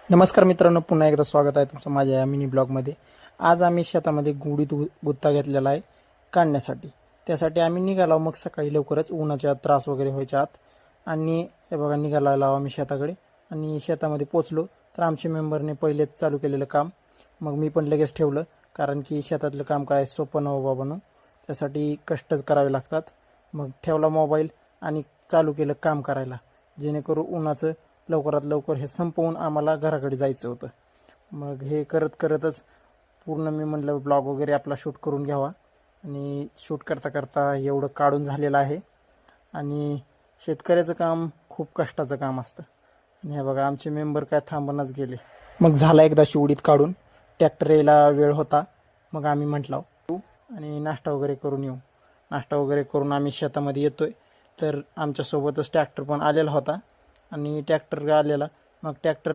नमस्कार मित्रांनो, पुन्हा एकदा स्वागत आहे तुमचं माझ्या या मिनी ब्लॉगमध्ये. आज आम्ही शेतामध्ये गुढीत गुत्ता घेतलेला आहे काढण्यासाठी. त्यासाठी आम्ही निघालो मग सकाळी लवकरच, उन्हाचा त्रास वगैरे व्हायच्या आत. आणि हे बघा, निघाला आम्ही शेताकडे आणि शेतामध्ये पोचलो तर आमच्या मेंबरने पहिलेच चालू केलेलं काम मग मी पण लगेच ठेवलं, कारण की शेतातलं काम काय सोपं नवं बाबांनो, त्यासाठी कष्टच करावे लागतात. मग ठेवला मोबाईल आणि चालू केलं काम करायला, जेणेकरून उन्हाचं लवकरात लवकर हे संपवून आम्हाला घराकडे जायचं होतं. मग हे करत करतच पूर्ण मी म्हणलं ब्लॉग वगैरे आपला शूट करून घ्यावा, आणि शूट करता करता एवढं काढून झालेलं आहे. आणि शेतकऱ्याचं काम खूप कष्टाचं काम असतं. आणि हे बघा, आमचे मेंबर काय थांबूनच गेले. मग झाला एकदा उडीत काढून, ट्रॅक्टर यायला वेळ होता. मग आम्ही म्हटलं आणि नाश्ता वगैरे करून येऊ. नाश्ता वगैरे करून आम्ही शेतामध्ये येतोय तर आमच्यासोबतच ट्रॅक्टर पण आलेला होता. आणि ट्रॅक्टर आलेला, मग ट्रॅक्टर